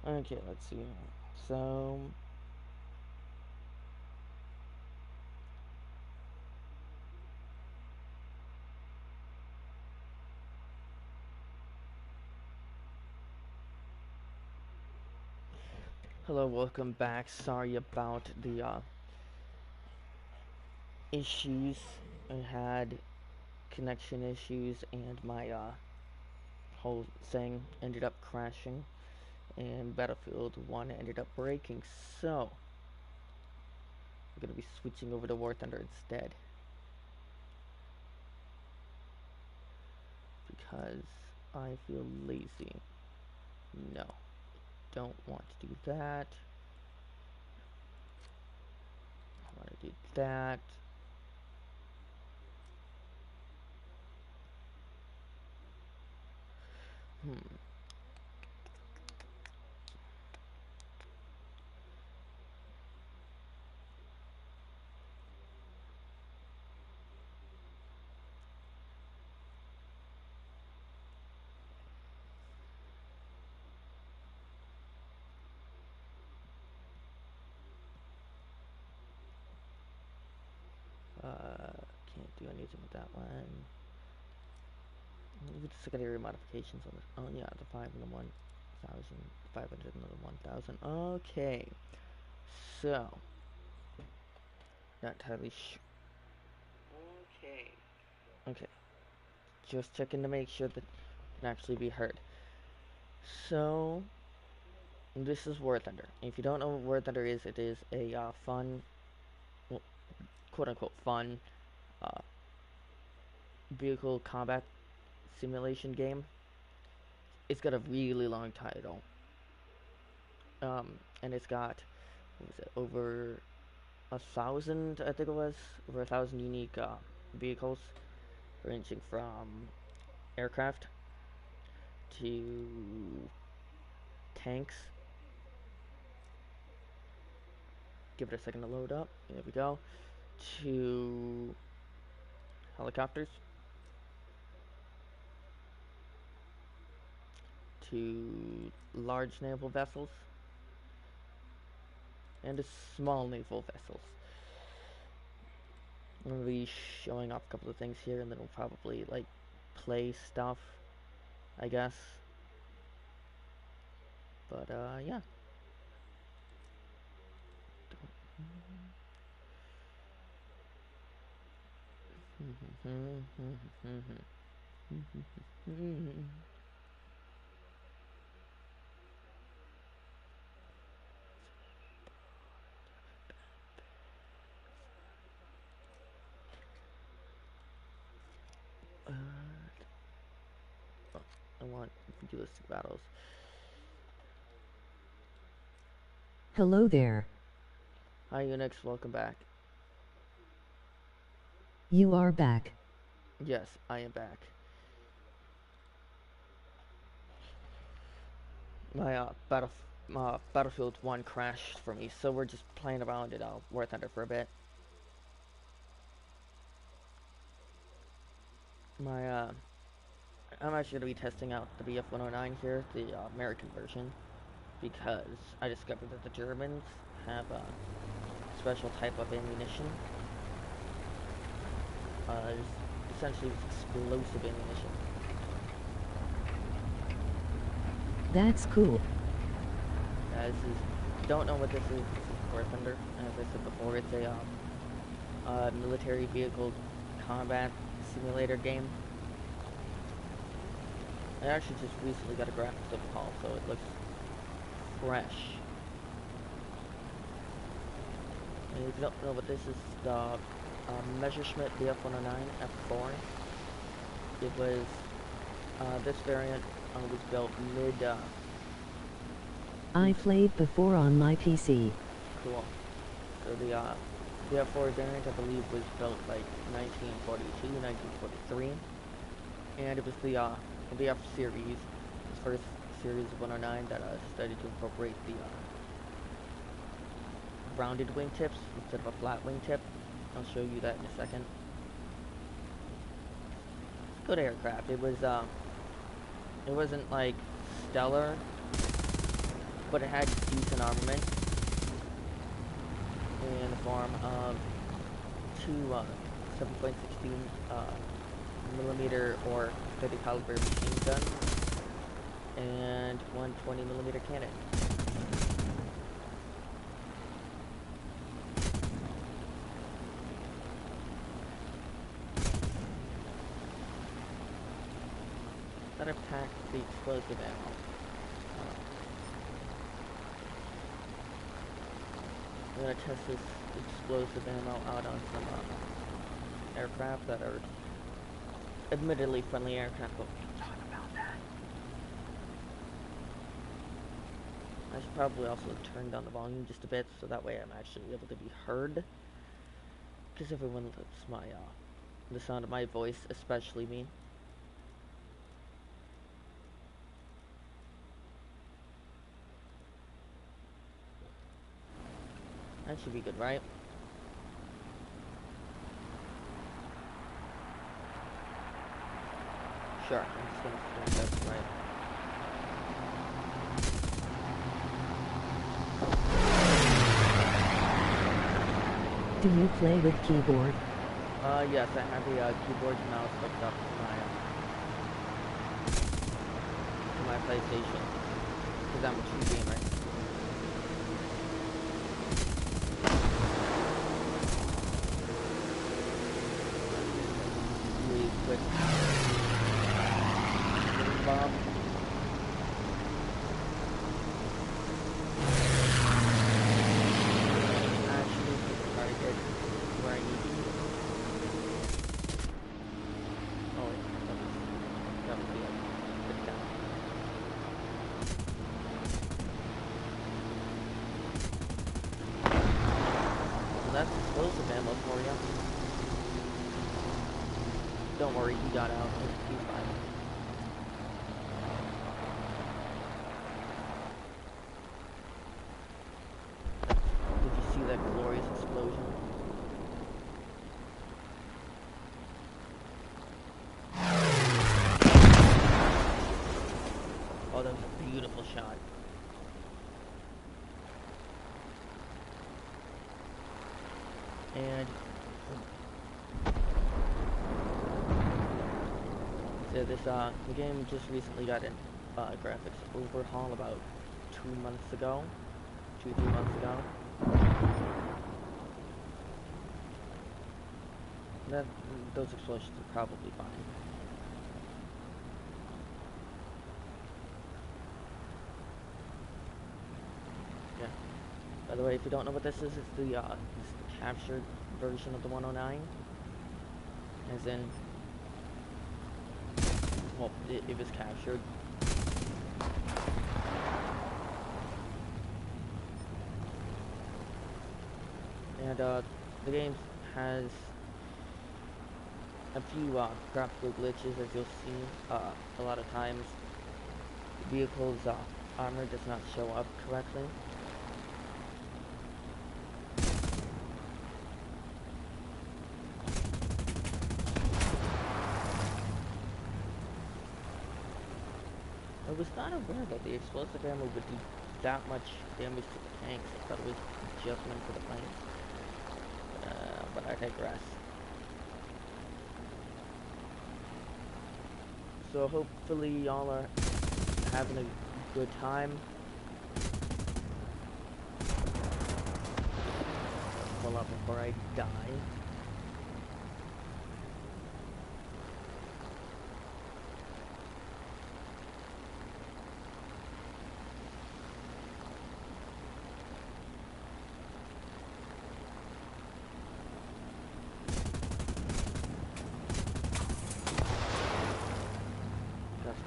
Okay, let's see. So, hello, welcome back. Sorry about the issues. I had connection issues, and my whole thing ended up crashing, and Battlefield 1 ended up breaking. So, I'm gonna be switching over to War Thunder instead because I feel lazy. No, don't want to do that. I want to do that. Hmm. Can't do anything with that one. Look at the secondary modifications on this. Oh yeah, the 5 and the 1,000, 500 and the 1,000. Okay, so not entirely sure. Okay, okay, just checking to make sure that it can actually be heard. So this is War Thunder. If you don't know what War Thunder is, it is a fun, well, quote unquote fun, uh, vehicle combat simulation game. It's got a really long title, and it's got what was it, over 1,000, I think it was, over 1,000 unique vehicles, ranging from aircraft to tanks. Give it a second to load up. There we go. To helicopters, to large naval vessels, and to small naval vessels. I'm gonna be showing off a couple of things here, and then we'll probably like play stuff, I guess. But yeah. Uh, I want realistic battles. Hello there. Hi Unix, welcome back. You are back. Yes, I am back. My Battlefield 1 crashed for me, so we're just playing around in War Thunder for a bit. My I'm actually going to be testing out the BF-109 here, the American version, because I discovered that the Germans have a special type of ammunition. Essentially it's explosive ammunition. That's cool. This is, if you don't know what this is War Thunder. As I said before, it's a military vehicle combat simulator game. I actually just recently got a graphics overhaul, so it looks fresh. And if you don't know what this is, the Messerschmitt BF-109 F4. It was, this variant was built mid, I played before on my PC. cool. So the F4 variant, I believe, was built like 1942, 1943. And it was the F series, the first series of 109 that started to incorporate the rounded wingtips instead of a flat wingtip. I'll show you that in a second. Good aircraft. It wasn't like stellar, but it had decent armament in the form of two 7.16 millimeter or 30 caliber machine gun and one 20 millimeter cannon. That have packed the explosive ammo. I'm gonna test this explosive ammo out on some aircraft that are admittedly friendly aircraft, but we can talk about that. I should probably also turn down the volume just a bit so that way I'm actually able to be heard. Because everyone lets my the sound of my voice especially me. That should be good, right? Sure, I'm just gonna think that's right. Do you play with keyboard? Yes, I have the keyboard and mouse hooked up to my PlayStation. Because I'm a true gamer. Really quick. Bomb. Actually, target where I need to. Oh, yeah, that would be a good down. So that's explosive ammo for you. Don't worry, he got out. He's fine. Did you see that glorious explosion? Oh, that was a beautiful shot. And so this the game just recently got an graphics overhaul about 2 months ago, 3 months ago. That those explosions are probably fine. Yeah. By the way, if you don't know what this is, it's the captured version of the 109. As in, well, it was captured. And the game has a few graphical glitches, as you'll see. A lot of times, the vehicle's armor does not show up correctly. I was not aware that the explosive ammo would do that much damage to the tanks. I thought it was just meant for the planes. But I digress. So hopefully y'all are having a good time. Pull up before I die.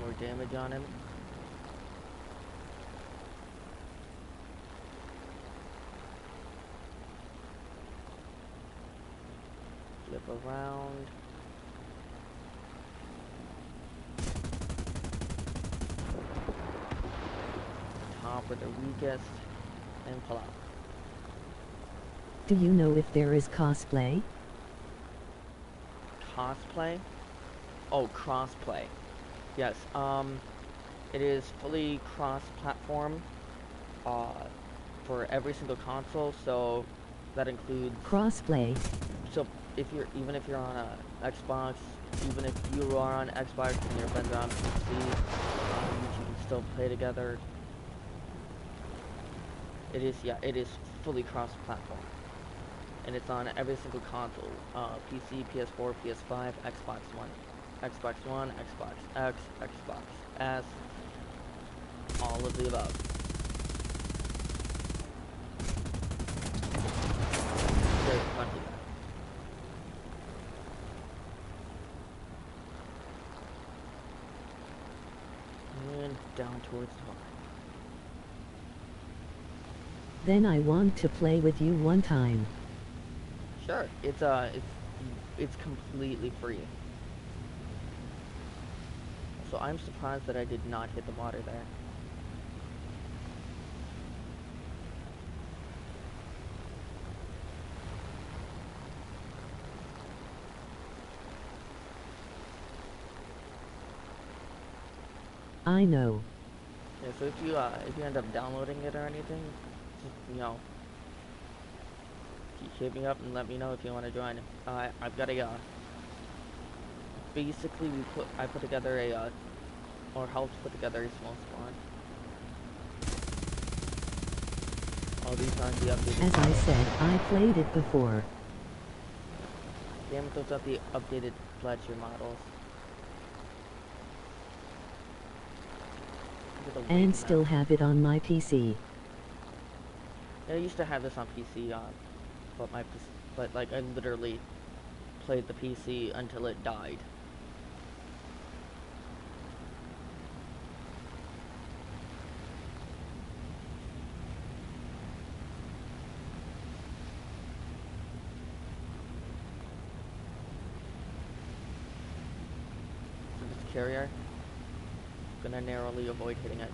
More damage on him. Flip around. Top with the weakest and pull out. Do you know if there is cosplay? Cosplay? Oh, crossplay. Yes, it is fully cross-platform. uh, for every single console. So that includes, Crossplay. so if you're even if you're on a Xbox, even if you are on Xbox and your friends are on PC, you can still play together. It is fully cross-platform, and it's on every single console: PC, PS4, PS5, Xbox One, Xbox X, Xbox S, all of the above. Very fun to that. And down towards the bottom. Then I want to play with you one time. Sure, it's completely free. So I'm surprised that I did not hit the water there. I know. Yeah, so if you end up downloading it or anything, just, hit me up and let me know if you want to join. I've got a basically I put together a or helped put together a small squad. All these aren't the updated. As I said, I played it before. Damn it, those are the updated Fletcher models. Look at the weight And in still that. have it on my PC. Yeah, I used to have this on PC, but like I literally played the PC until it died. So this carrier, gonna narrowly avoid hitting it.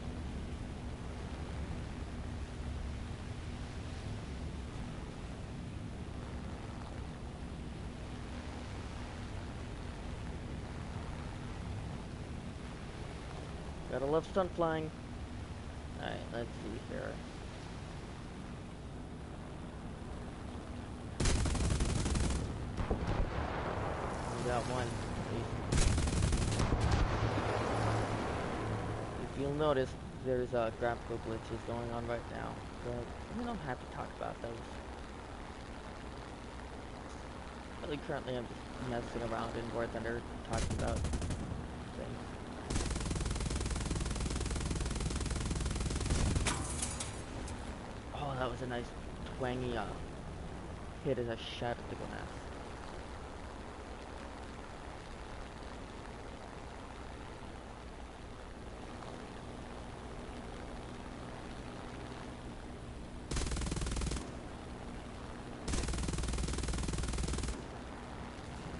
Gotta love stunt flying. Alright, let's see here. We got one. If you'll notice, there's graphical glitches going on right now, but we don't have to talk about those. Really, currently I'm just messing around in War Thunder, talking about things. Oh, that was a nice twangy hit as I shattered the glass.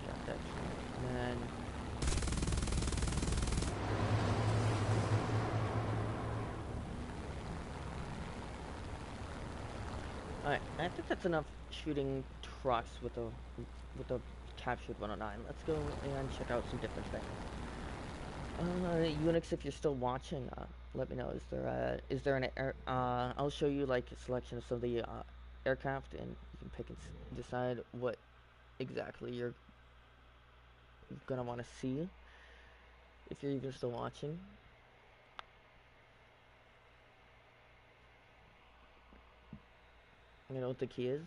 Got that. And then alright, I think that's enough shooting trucks with the captured 109. Let's go and check out some different things. Unix, if you're still watching, let me know. Is there an air? I'll show you like a selection of some of the aircraft, and you can pick and decide what exactly you're gonna want to see if you're even still watching. You know what the key is?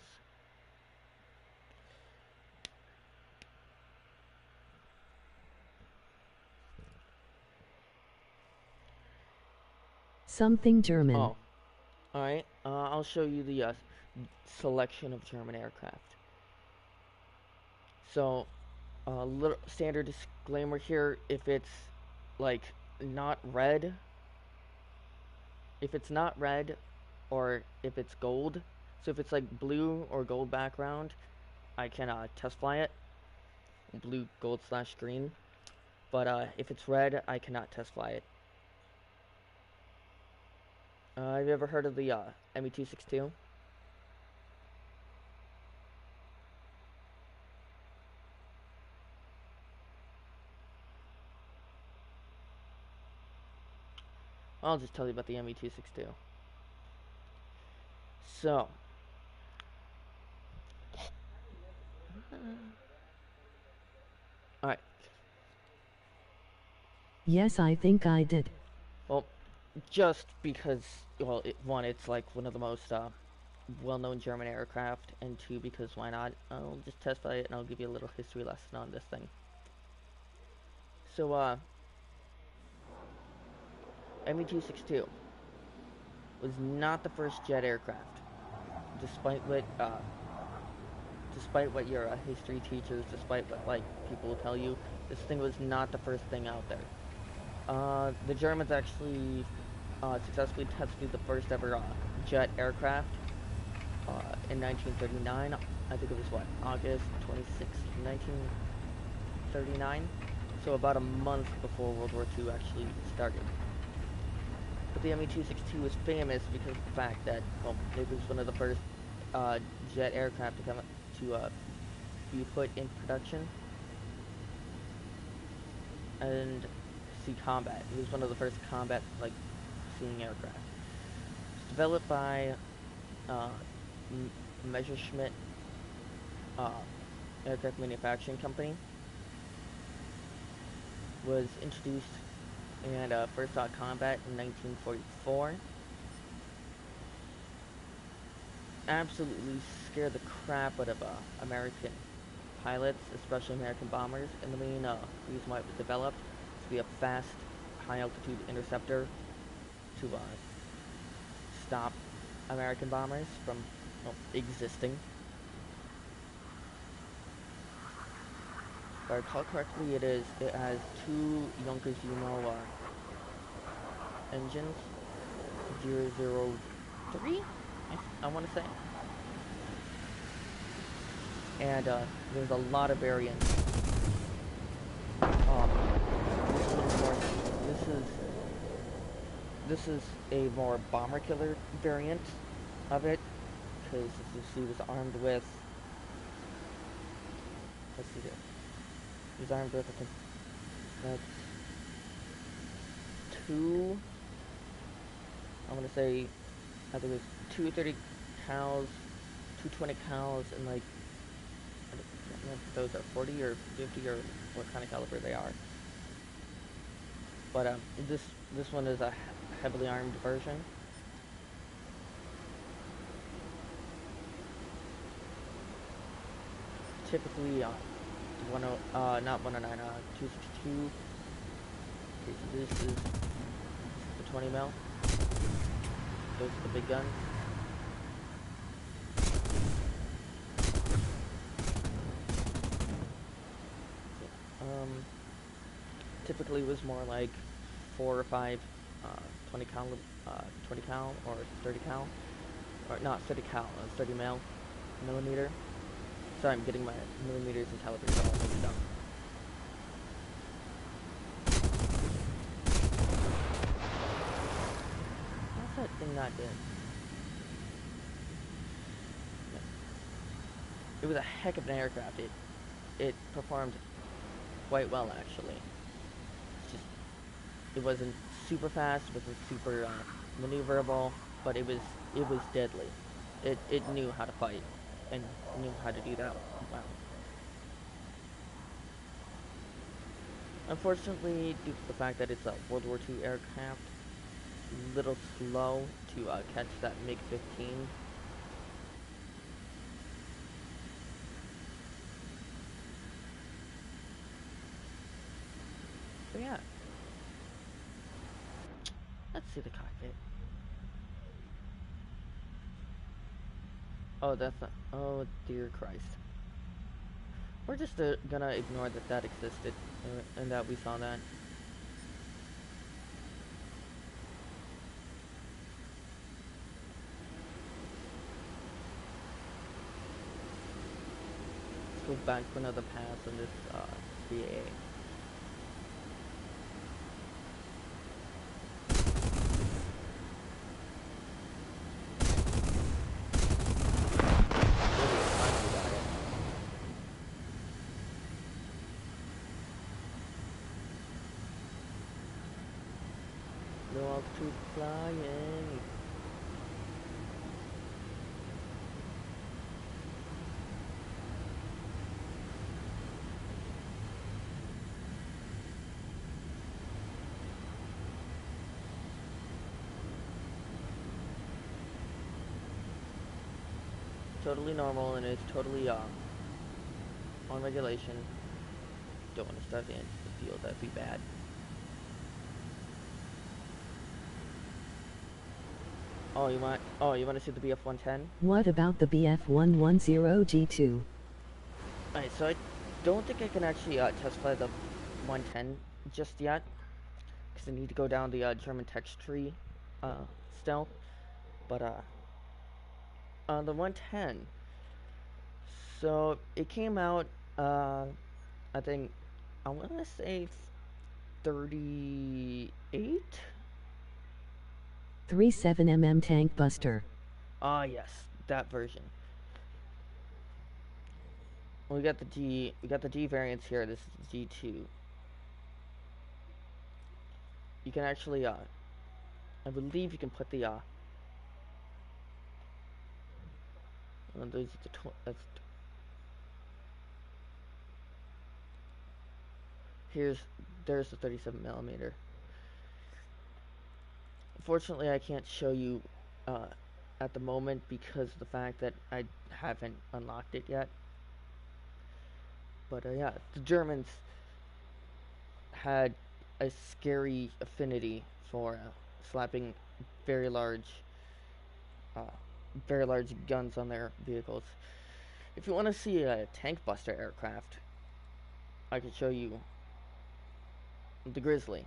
Something German. Oh, all right. I'll show you the selection of German aircraft. So, little standard disclaimer here: if it's like not red, if it's not red, or if it's gold, so if it's like blue or gold background, I can test fly it, blue, gold slash green. But if it's red, I cannot test fly it. Have you ever heard of the ME-262? I'll just tell you about the ME-262. So, alright. Yes, I think I did. Well, just because, well, one, it's like one of the most well-known German aircraft, and two, because why not? I'll just test fly it and I'll give you a little history lesson on this thing. So, Me-262 was not the first jet aircraft, despite what your history teachers, despite what like people will tell you. This thing was not the first thing out there. The Germans actually successfully tested the first ever jet aircraft in 1939. I think it was what, August 26th, 1939. So about a month before World War II actually started. But the Me-262 was famous because of the fact that, well, it was one of the first jet aircraft to come to be put in production and see combat. It was one of the first combat like seeing aircraft. It was developed by Messerschmitt uh, Aircraft Manufacturing Company. Was introduced and first saw combat in 1944. Absolutely scared the crap out of American pilots, especially American bombers. And the main reason why it was developed is to be a fast, high-altitude interceptor to stop American bombers from existing. If I recall correctly, it has two Yonkers-Uno engines, 003, I want to say. And there's a lot of variants. This is a more bomber killer variant of it, because as you see, was armed with. Let's see here. He was armed with I think that's two. I'm gonna say I think it was 230 cals, 220 cals, and like I don't know if those are 40 or 50 or what kind of caliber they are. But this one is a heavily armed version. Typically, not 109, 262. Okay, so this is the 20 mil. Those are the big guns. Typically was more like 4 or 5 20 cal, 20 cal or 30 cal, or not 30 cal, 30 millimeter. Sorry, I'm getting my millimeters and calibers all mixed up. How's that thing not dead? It was a heck of an aircraft. It performed quite well actually. It's just it wasn't super fast, it wasn't super maneuverable, but it was deadly. It knew how to fight and knew how to do that well. Unfortunately, due to the fact that it's a World War II aircraft, a little slow to catch that MiG-15. So yeah, let's see the cockpit. Oh, that's not. Oh dear Christ. We're just gonna ignore that existed and that we saw that. Let's go back for another pass on this BA. No altitude flying. totally normal and it's totally on regulation. Don't want to start the engine to field, that'd be bad. Oh, you want to see the BF-110? What about the BF110G2? Alright, so I don't think I can actually testify the 110 just yet, because I need to go down the German text tree still. But the 110, so it came out, I think, I want to say 38? 37mm tank buster. Ah, yes, that version. We got the D variants here. This is the G2. You can actually, I believe you can put the, those are the there's the 37 millimeter. Unfortunately, I can't show you at the moment because of the fact that I haven't unlocked it yet. But yeah, the Germans had a scary affinity for slapping very large, uh, very large guns on their vehicles. If you want to see a tank buster aircraft, I could show you the Grizzly,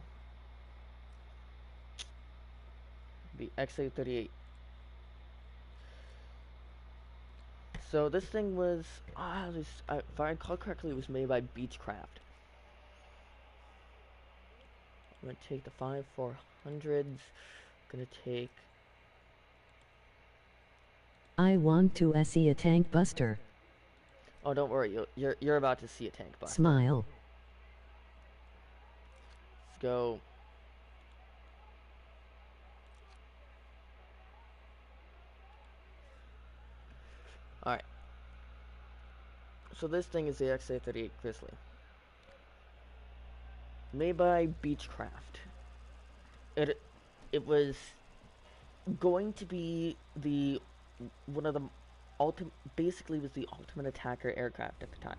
the XA-38. So this thing was, if I recall correctly, it was made by Beechcraft. I'm gonna take the 5-400s. Gonna take. I want to see a tank buster. Oh, don't worry, you're about to see a tank buster. Smile. Let's go. Alright. So this thing is the XA-38 Grizzly. Made by Beechcraft. It was going to be one of the basically was the ultimate attacker aircraft at the time.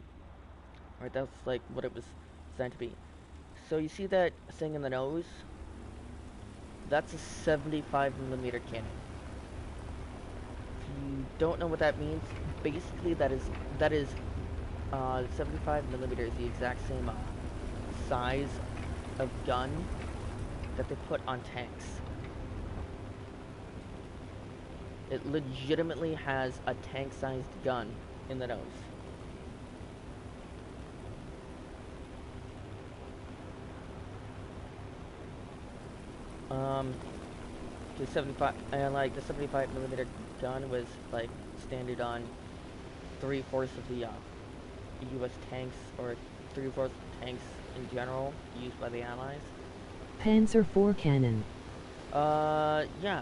Right, that's like what it was designed to be. So you see that thing in the nose? That's a 75 millimeter cannon. If you don't know what that means, basically that is 75 millimeters, the exact same size of gun that they put on tanks. It legitimately has a tank-sized gun in the nose. The 75 and like the 75 millimeter gun was like standard on 3/4 of the U.S. tanks, or 3/4 tanks in general used by the Allies. Panzer IV cannon. Yeah.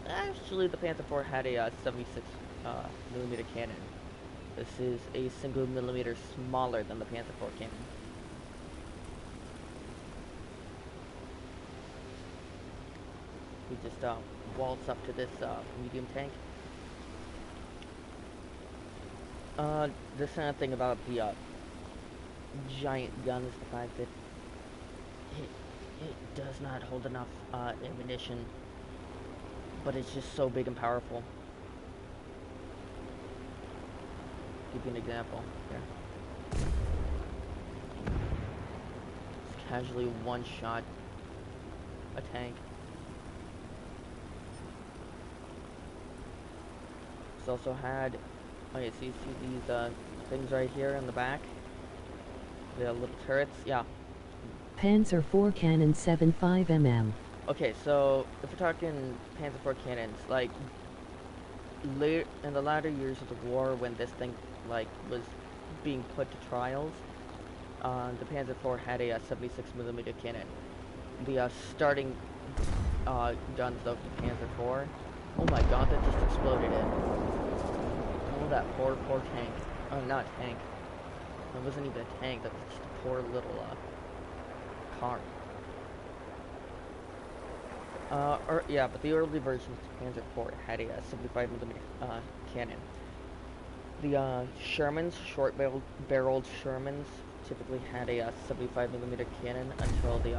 Actually, the Panther IV had a 76 millimeter cannon. This is a single millimeter smaller than the Panther IV cannon. We just waltz up to this medium tank. The sad thing about the giant gun is the fact that it does not hold enough ammunition, but it's just so big and powerful. Give you an example here. Just casually one shot a tank. It's also had, okay, so you see these things right here in the back? The little turrets? Yeah. Panzer IV cannon 75mm. Okay, so if we're talking Panzer IV cannons, like late in the latter years of the war, when this thing like was being put to trials, the Panzer IV had a 76 millimeter cannon. The starting guns of the Panzer IV. Oh my God, that just exploded in. Oh, that poor tank. Oh, not tank. It wasn't even a tank. That was just a poor little car. Yeah, but the early version of the Panzer IV had a 75 millimeter cannon. The Shermans, short-barreled Shermans, typically had a 75 millimeter cannon until the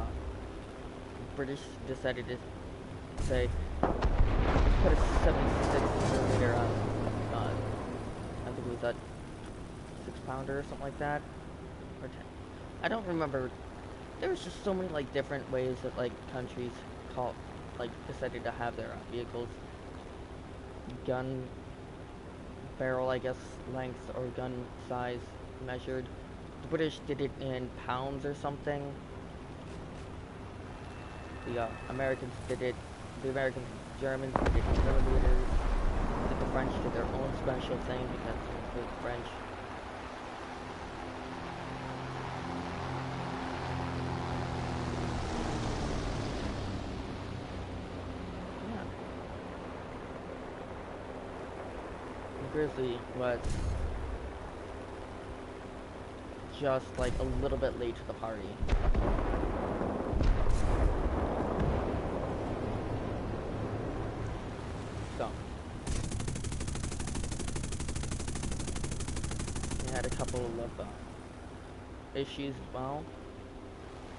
British decided to say, let's put a 76 millimeter, I think it was a 6-pounder or something like that, or 10. I don't remember. There was just so many like different ways that like countries decided to have their vehicles. Gun barrel, I guess, length or gun size measured. The British did it in pounds or something. The Americans did it. The Americans, Germans did it in millimeters. The French did their own special thing because they're the French. Yeah. The Grizzly was just like a little bit late to the party. So we had a couple of issues as well,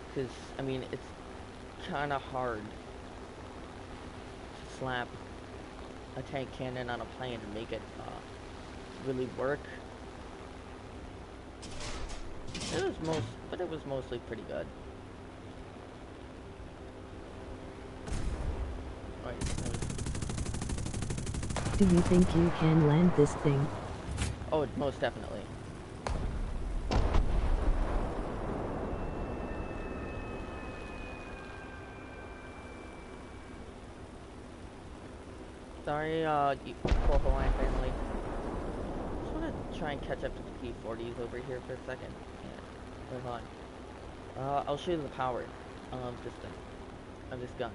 because I mean it's kind of hard to slap a tank cannon on a plane and make it really work. But it was mostly pretty good. Right. Do you think you can land this thing? Oh, most definitely. Sorry, you poor Hawaiian family. Just want to try and catch up to the P-40s over here for a second. Yeah. Hold on. I'll show you the power of this thing, of this gun.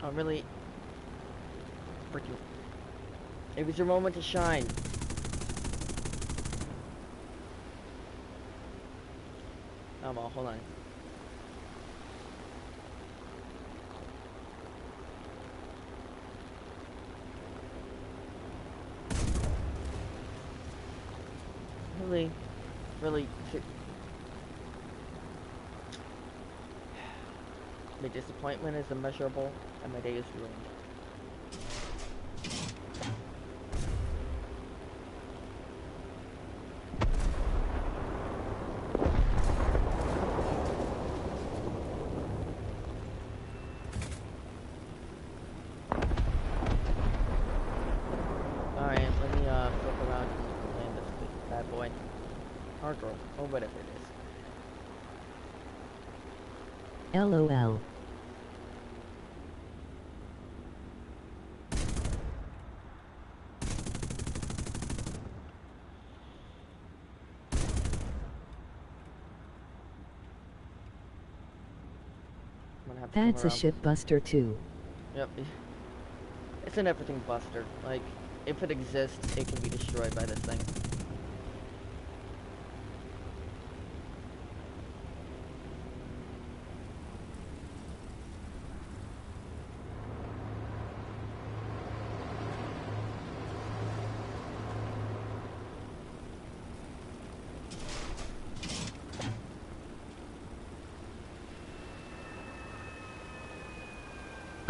I'm really freaking. It was your moment to shine. Oh well, hold on. Really, the disappointment is immeasurable, and my day is ruined. Alright, let me flip around and land this bad boy. Or girl, or whatever it is. LOL. That's a ship buster too. Yep. It's an everything buster. Like, if it exists, it can be destroyed by this thing.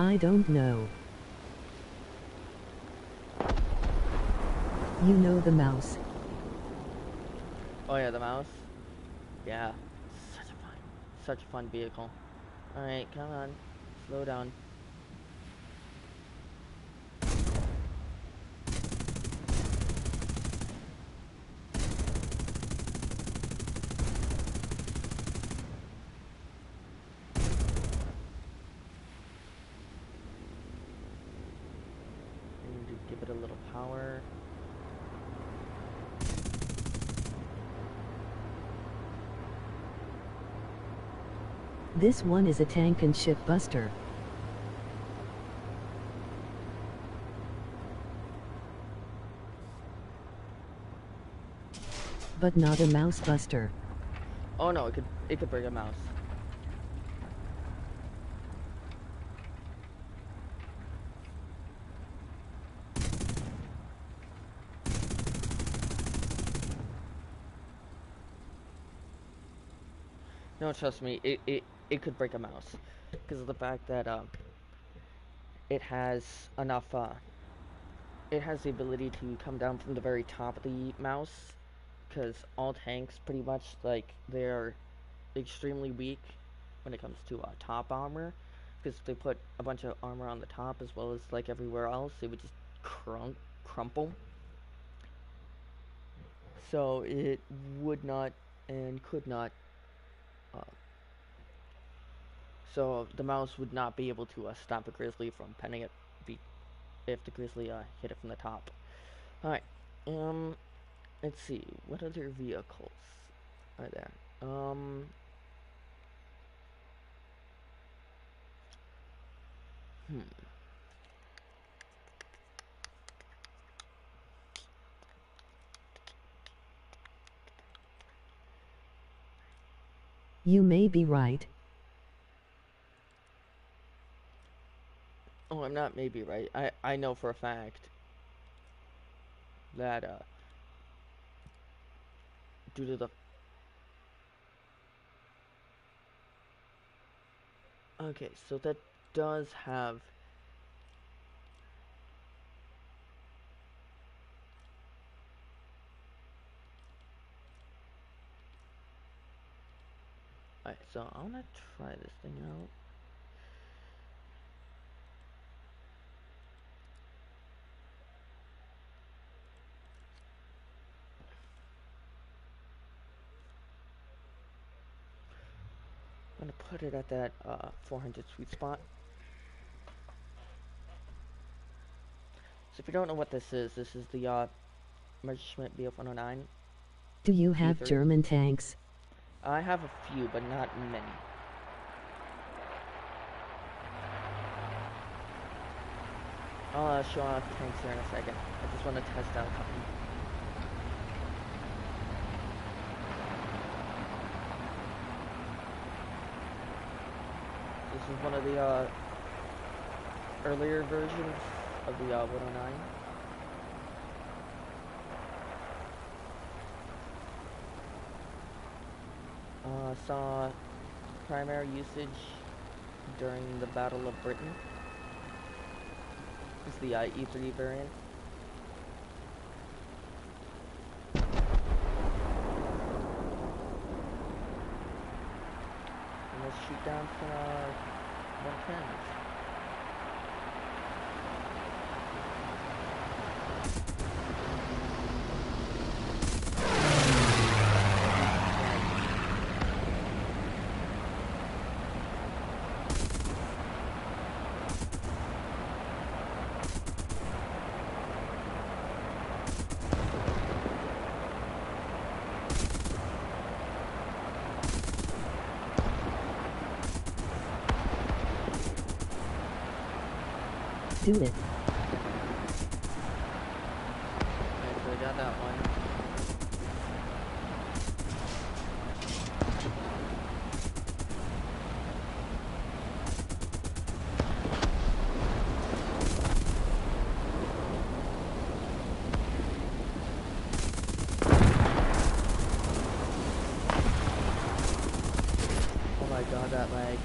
I don't know. You know the mouse. Oh yeah, the mouse? Yeah. Such a fun vehicle. Alright, come on. Slow down. Give it a little power. This one is a tank and ship buster. But not a mouse buster. Oh no, it could break a mouse. No, trust me, it could break a mouse because of the fact that it has enough it has the ability to come down from the very top of the mouse, because all tanks pretty much, like, they're extremely weak when it comes to top armor, because if they put a bunch of armor on the top as well as like everywhere else, it would just crumple. So it would not and could not. Uh, so the mouse would not be able to stop a grizzly from penning it if the grizzly hit it from the top. All right. Let's see. What other vehicles are there? Hmm. You may be right. Oh, I'm not maybe right. I know for a fact that due to the okay, so that does have alright, so I wanna try this thing out. I'm gonna put it at that 400 sweet spot. So if you don't know what this is the Messerschmitt Bf 109 Do you have E3. German tanks? I have a few, but not many. I'll show off tanks here in a second. I just want to test out something. This is one of the earlier versions of the 109. Saw primary usage during the Battle of Britain. It's the E3 variant. And let's shoot down for 110s. Do it. Okay, so we got that one. Oh my god, that lag.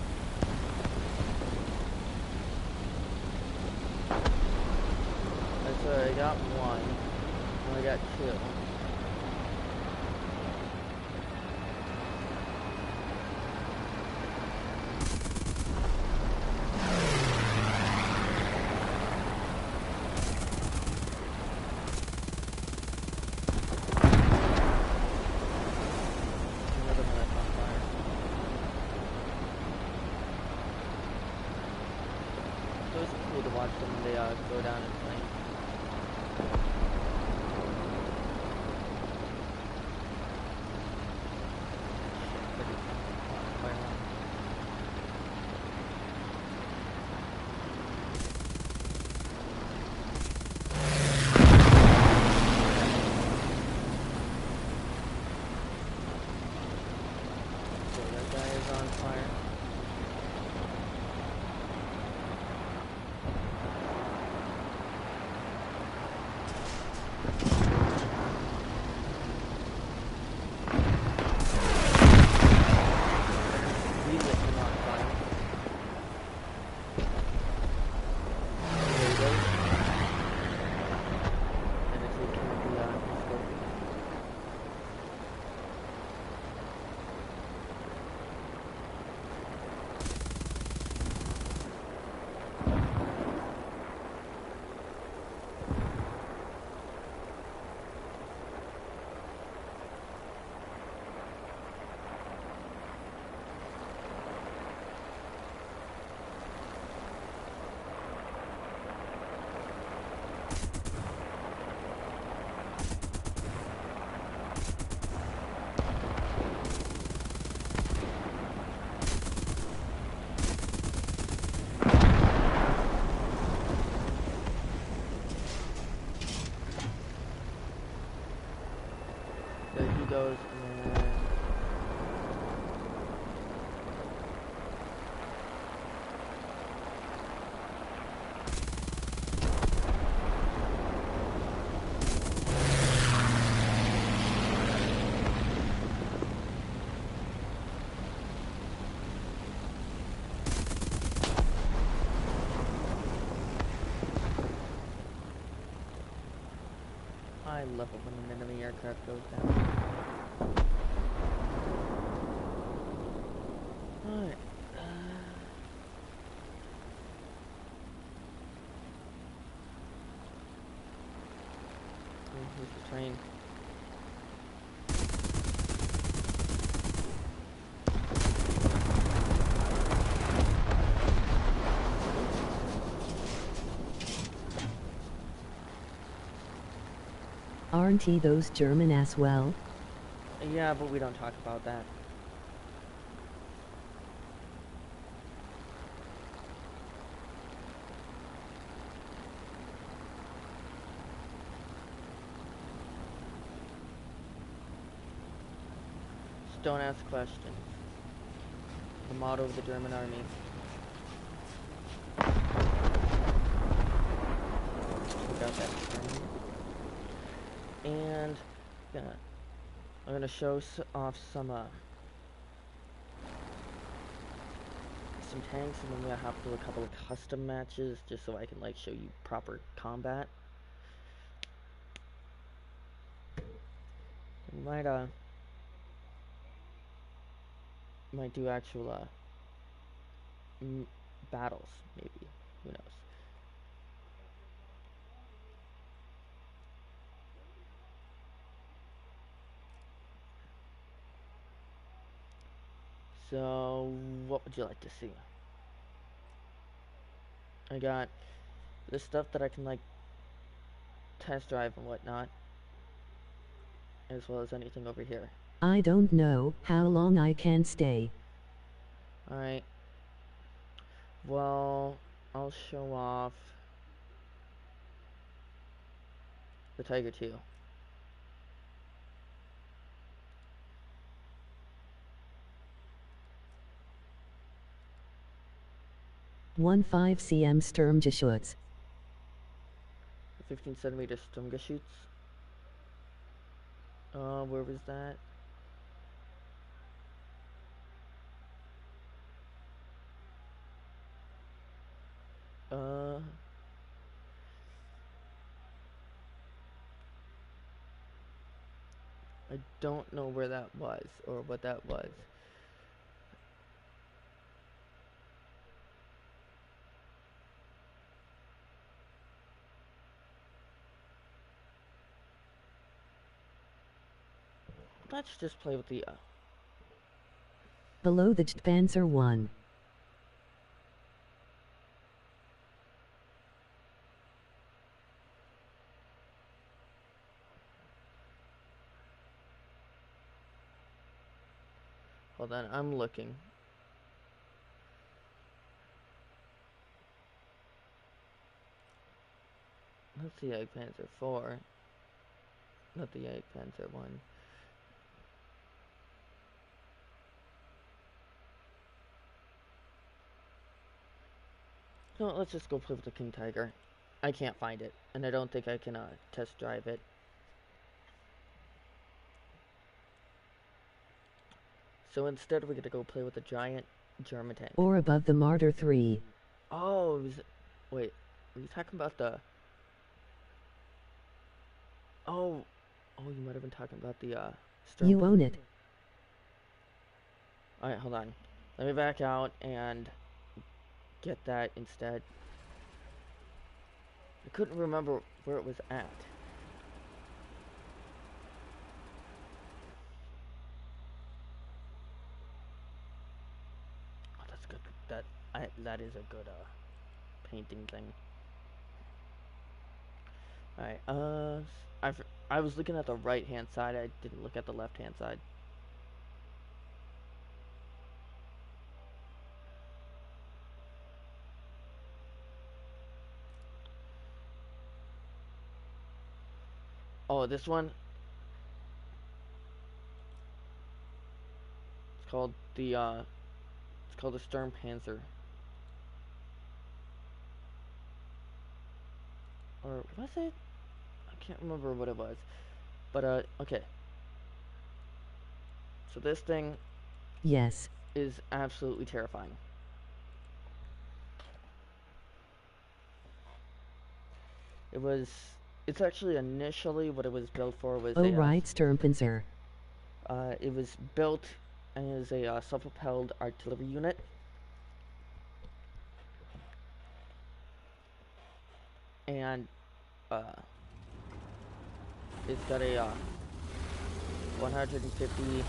So I got one. And I got two. Another one that's on fire. So it's cool to watch them when they go down in flames. So that guy is on fire. he goes, and then I love it when an enemy aircraft goes down. Alright. Here's the train. Aren't he those German as well? Yeah, but we don't talk about that. Just don't ask questions. The motto of the German army. We got that train. And yeah, I'm gonna show off some tanks, and then we're gonna have to do a couple of custom matches just so I can like show you proper combat. We might do actual battles, maybe. Who knows? So, what would you like to see? I got this stuff that I can like test drive and whatnot, as well as anything over here. I don't know how long I can stay. Alright. Well, I'll show off the Tiger 2. One 5 cm Sturmgeschütz. 15 centimeter Sturmgeschütz. Where was that? I don't know where that was, or what that was. Let's just play with the, Below the Panzer 1. hold on, I'm looking. That's the Jagdpanzer 4. Not the Jagdpanzer 1. No, let's just go play with the King Tiger. I can't find it, and I don't think I can test drive it. So instead, we're gonna go play with the giant German tank. Or above the Marder 3. Oh, wait, were you talking about the... Oh, you might have been talking about the, Sturm. You own it. Alright, hold on. Let me back out and get that instead. I couldn't remember where it was at. Oh, that's good. That is a good, painting thing. Alright, I was looking at the right-hand side. I didn't look at the left-hand side. Oh, this one? called the Sturmpanzer. Or was it? I can't remember what it was. But okay. So this thing Yes. is absolutely terrifying. It's actually initially what it was built for was Oh right, Sturmpanzer. it was built as a self-propelled artillery unit. And it's got a 150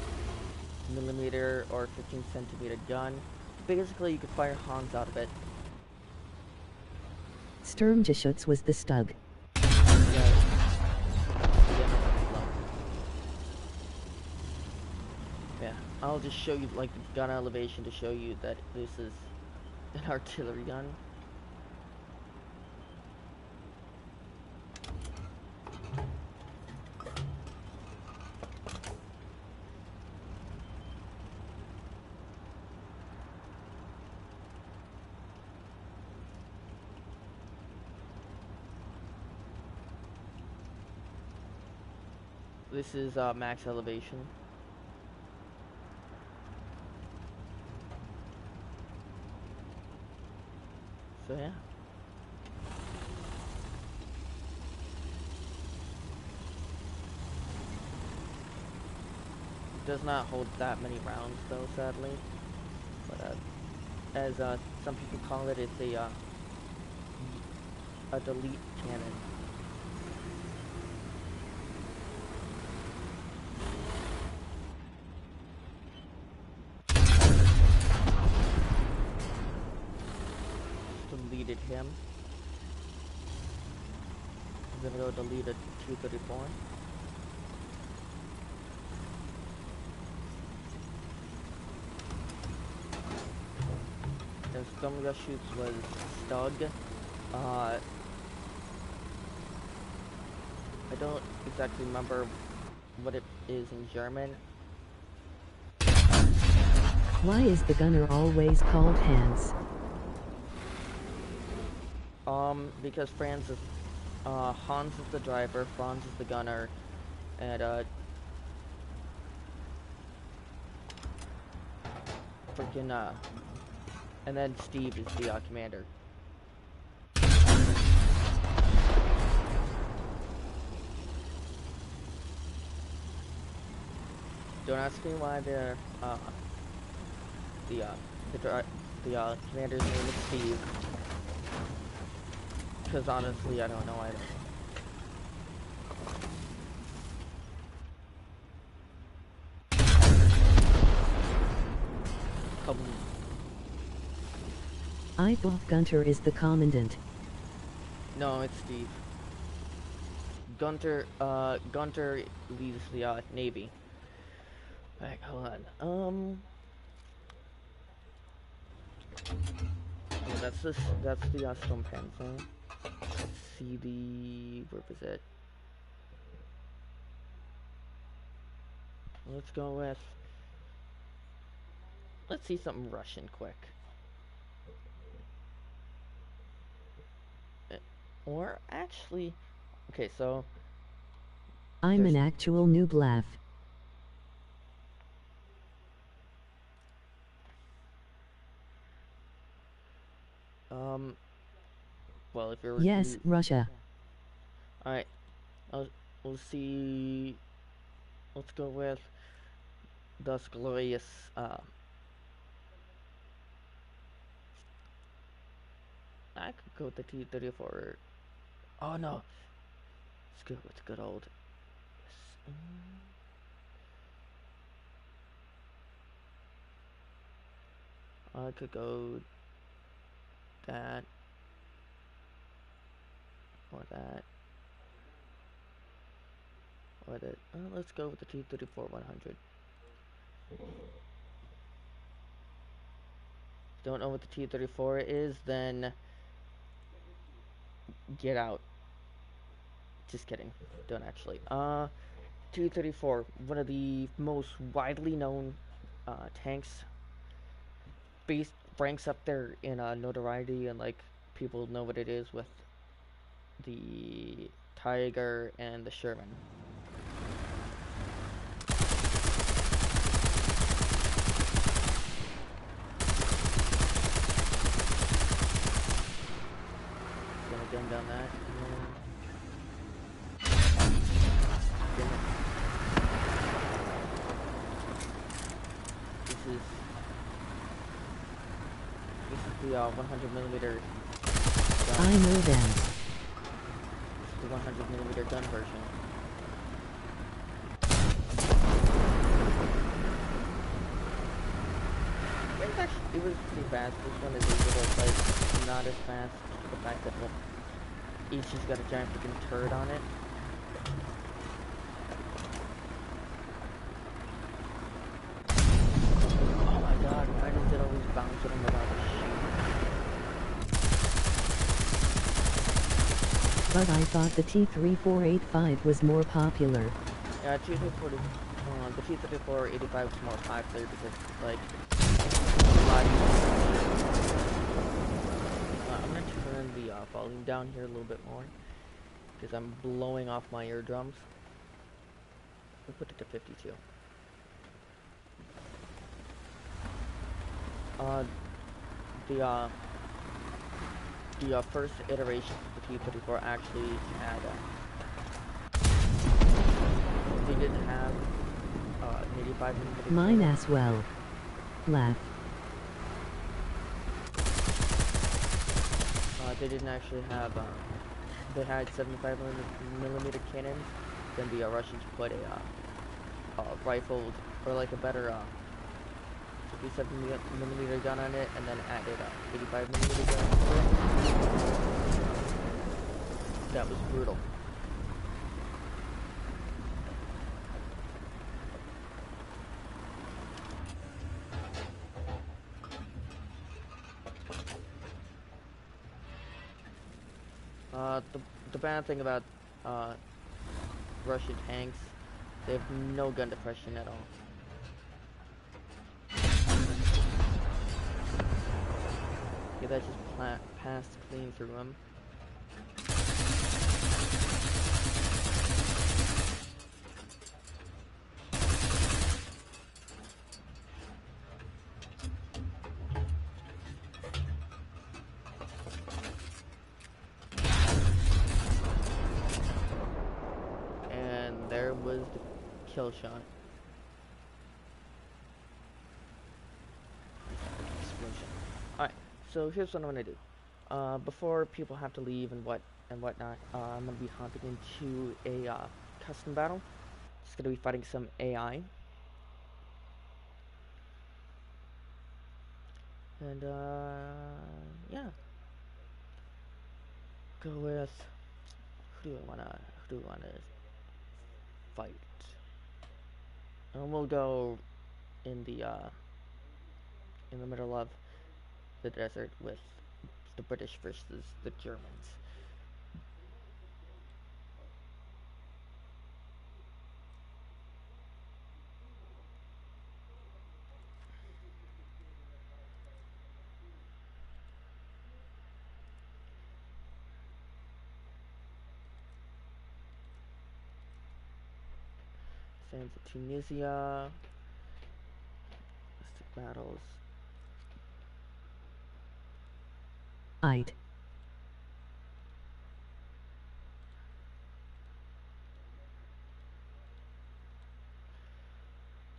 millimeter or 15 centimeter gun. Basically, you could fire Hans out of it. Sturmgeschütz was the Stug. Yeah, I'll just show you like the gun elevation to show you that this is an artillery gun. This is max elevation. So yeah. It does not hold that many rounds though, sadly. But as some people call it, it's a delete cannon. Deleted him. I'm gonna go delete a 234. And Sturmgeschütz was Stug. I don't exactly remember what it is in German. Why is the gunner always called Hans? Because Hans is the driver, Franz is the gunner, and and then Steve is the commander. Don't ask me why the commander's name is Steve. Because honestly, I don't know either. I thought Gunter is the commandant. No, it's Steve. Gunter leads the Navy. Alright, hold on. Oh, that's the Sturmpanzer. Let's see where was it? Let's go with, let's see something Russian quick. Or actually, okay, so I'm an actual noob laugh. well, if you're Yes, Russia. Alright, we'll see. Let's go with Das Glorious. I could go with the T-34. Oh no, let's go with the good old. I could go that or that or that. Let's go with the T-34-100. Don't know what the T-34 is, then get out. Just kidding. Don't actually. T-34, one of the most widely known tanks base ranks up there in notoriety, and like people know what it is with the Tiger and the Sherman. Gonna gun down that. This is the 100mm gun. I know them. This is the 100mm gun version. It was pretty fast. This one is a little, like, not as fast. The fact that each has got a giant freaking turret on it. Oh my god, why does it always bounce when I'm about to shoot? But I thought the T-3485 was more popular. Yeah, the T-3485 was more popular because, like, I'm gonna turn the volume down here a little bit more because I'm blowing off my eardrums. We'll put it to 52. The first iteration of the T-34 actually had they didn't have 85mm. Mine as well. Laugh. They didn't actually have they had 75mm cannons. Then the Russians put a rifled or like a better 57mm gun on it, and then added 85mm gun to it. That was brutal. The bad thing about Russian tanks, they have no gun depression at all. Yeah, that just passed clean through them. And there was the kill shot. Explosion. Alright, so here's what I'm gonna do. Before people have to leave and whatnot, I'm gonna be hopping into a custom battle. Just gonna be fighting some AI. And yeah. Go with who do I wanna fight? And we'll go in the middle of the desert with the British versus the Germans. Same for Tunisia. Mystic battles. Aight.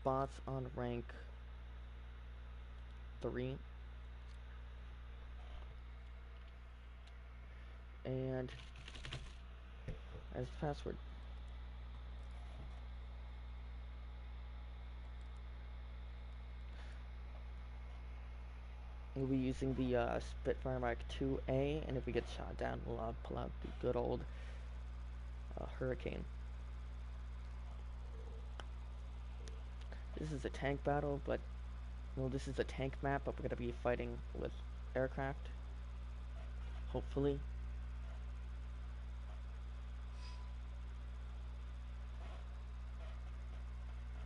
Bots on rank 3. And as password. We'll be using the Spitfire Mark 2A, and if we get shot down, we'll pull out the good old Hurricane. This is a tank battle, but well, this is a tank map, but we're gonna be fighting with aircraft. Hopefully.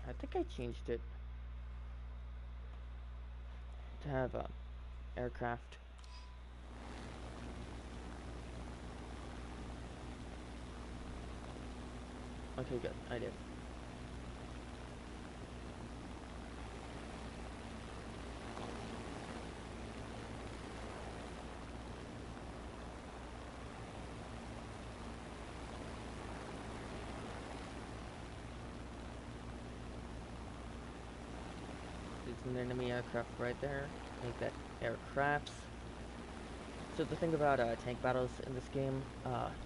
I think I changed it. to have a aircraft. Okay, good. I did. There's an enemy aircraft right there. Make that aircrafts. So the thing about tank battles in this game,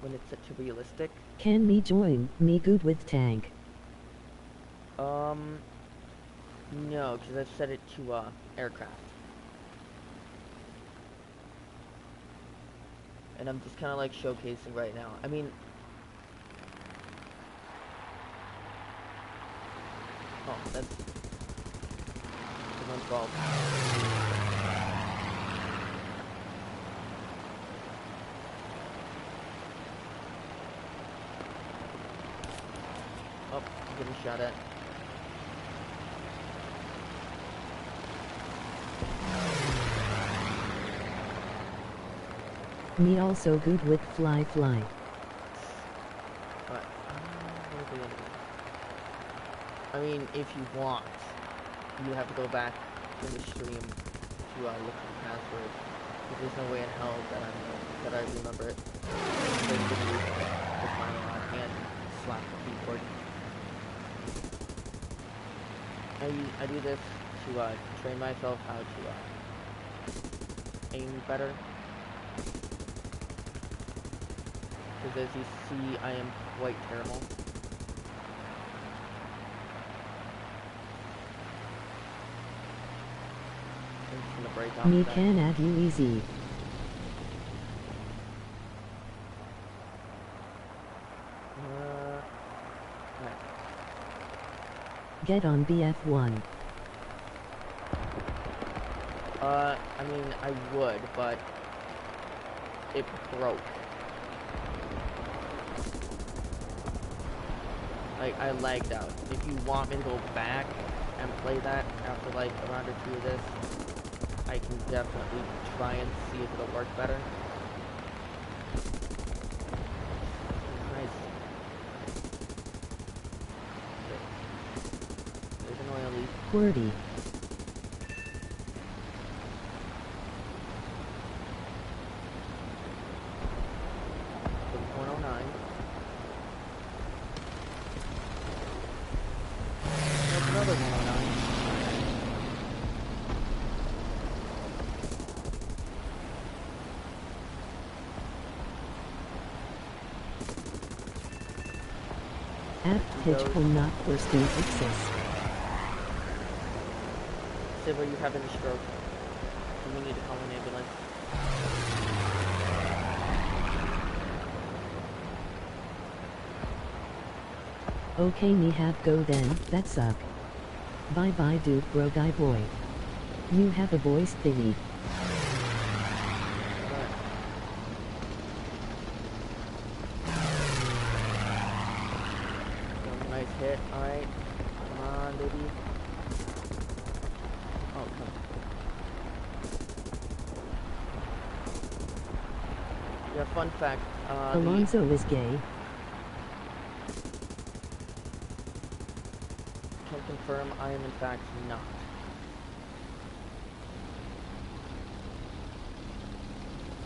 when it's set to realistic, Can me join? Me good with tank. no, because I've set it to aircraft, and I'm just kind of like showcasing right now. I mean, oh, that's someone's fault. Oh, I'm getting shot at. Me also good with fly. Alright. I mean, if you want, you have to go back in the stream to look at the password. Because there's no way in hell that I remember it. Basically, with my hand slap the keyboard. I do this to train myself how to aim better. Because as you see, I am quite terrible. I'm just gonna break off Me that. can add you easy. Right. Get on BF1. I mean, I would, but it broke. Like, I lagged out. If you want me to go back and play that after like a round or two of this, I can definitely try and see if it'll work better. Nice. There's an oil leak. QWERTY. For the 109. There's another 109. Apt pitch will not pursue access. Silver, you having a stroke. We need to call an ambulance. Okay, me have go then, that suck. Bye bye dude bro guy boy. You have a voice thingy. Nice hit, alright. Come on, baby. Oh, come on. Yeah, fun fact. Alonso is gay. Can confirm I am in fact not.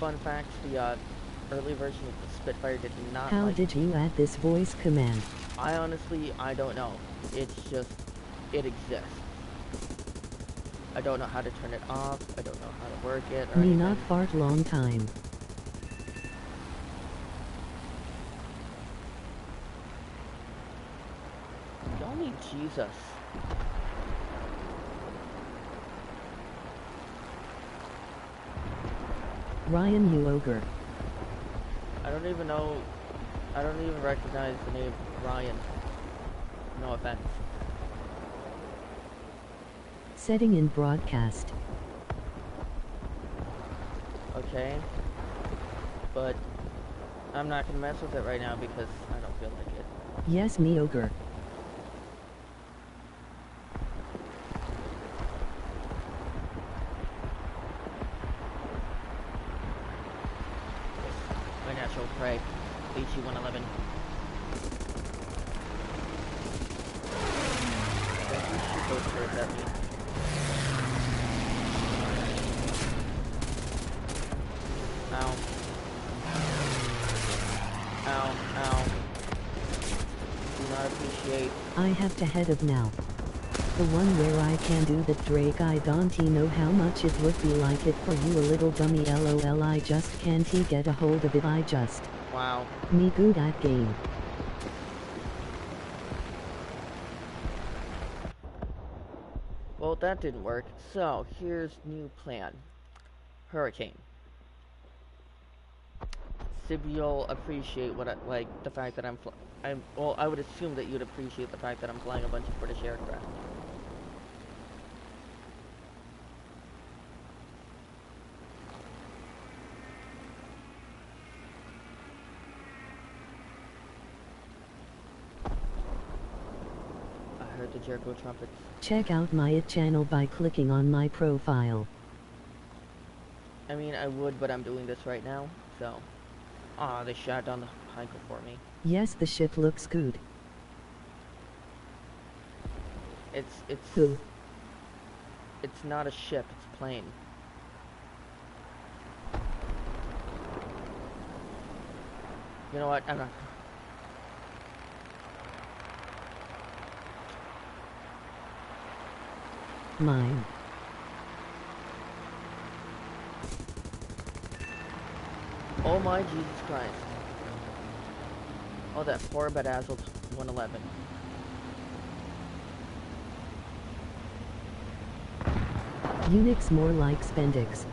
Fun fact, the early version of the Spitfire did not How like... did you add this voice command? I honestly, I don't know. It's just, it exists. I don't know how to turn it off. I don't know how to work it or Me anything. not fart long time. Y'all need Jesus. Ryan you ogre. I don't even know. I don't even recognize the name Ryan. No offense. Setting in broadcast. Okay. But I'm not gonna mess with it right now because I don't feel like it. Yes me ogre. right. HE-111. Don't you shoot those turrets at me. Ow. Ow, ow. Do not appreciate. I have to head up now. The one where I can do that, Drake. I don't know how much it would be like it for you, a little dummy. LOL, I just can't get a hold of it. I just Wow. me good at game. Well, that didn't work. So, here's new plan. Hurricane. Sib, you'll appreciate what like the fact that well, I would assume that you'd appreciate the fact that I'm flying a bunch of British aircraft. I heard the Jericho trumpets. Check out my channel by clicking on my profile. I mean, I would, but I'm doing this right now, so. Ah, they shot down the Heinkel for me. Yes, the ship looks good. It's Who? It's not a ship, it's a plane. You know what? I'm not. Mine. Oh my Jesus Christ. Oh, that poor bedazzled 111. Unix more like Spendix.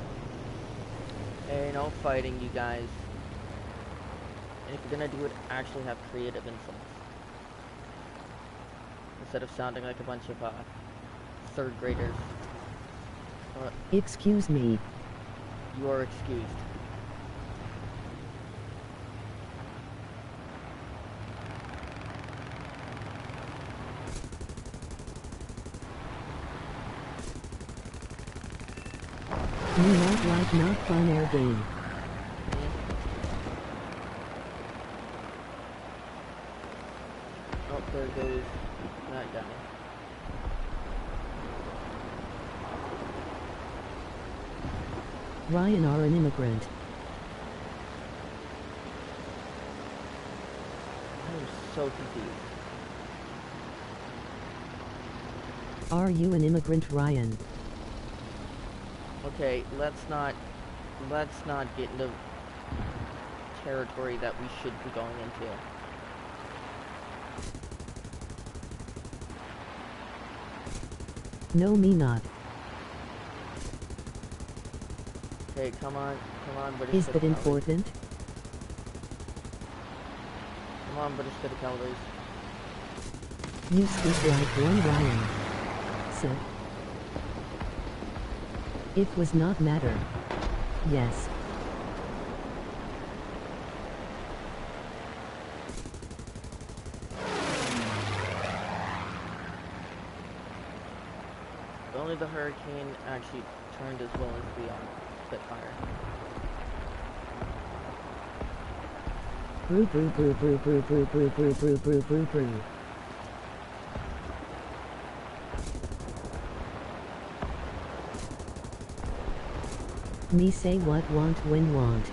Hey, no fighting, you guys. And if you're gonna do it, actually have creative insults. Instead of sounding like a bunch of, third graders. Excuse me. You are excused. You not like not fun air game. Oh, there goes that guy. Ryan are an immigrant. I'm so confused. Are you an immigrant, Ryan? Okay, let's not get into territory that we should be going into. No, me not. Okay, come on, British. Is that important? Come on, British City Calories. You speak like one Ryan. So. It was not matter. Yes. Only the Hurricane actually turned as well as the Spitfire. Brew brew brew brew brew brew brew brew brew brew brew brew. Me say what want when want.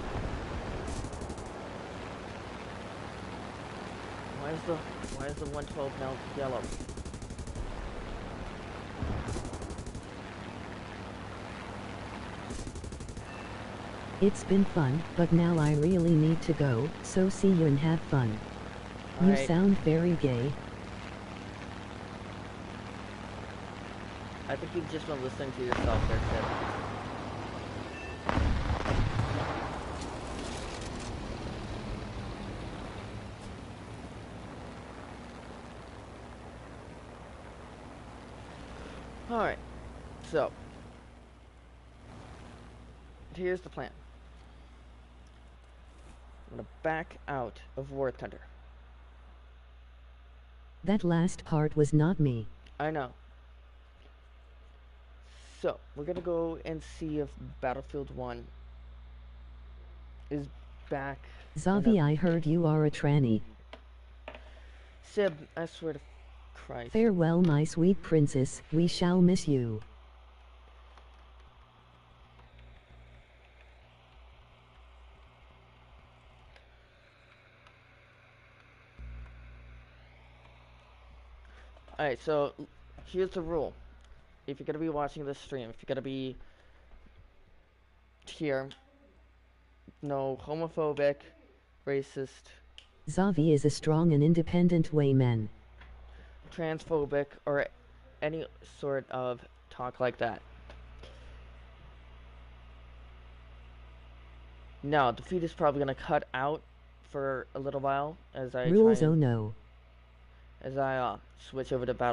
Why is the 112 now yellow? It's been fun, but now I really need to go, so see you and have fun. You Alright. sound very gay. I think you've just been listening to yourself there, Sid. Alright, so here's the plan. I'm gonna back out of War Thunder. That last part was not me. I know. So, we're gonna go and see if Battlefield 1 is back. Zavi, I heard you are a tranny. Sib, I swear to Christ. Farewell, my sweet princess, we shall miss you. Alright, so here's the rule. If you're gonna be watching this stream, if you're gonna be here, no homophobic, racist, Zavi is a strong and independent wayman. transphobic, or any sort of talk like that. Now, the feed is probably gonna cut out for a little while as I Rules, oh no. switch over to Battle.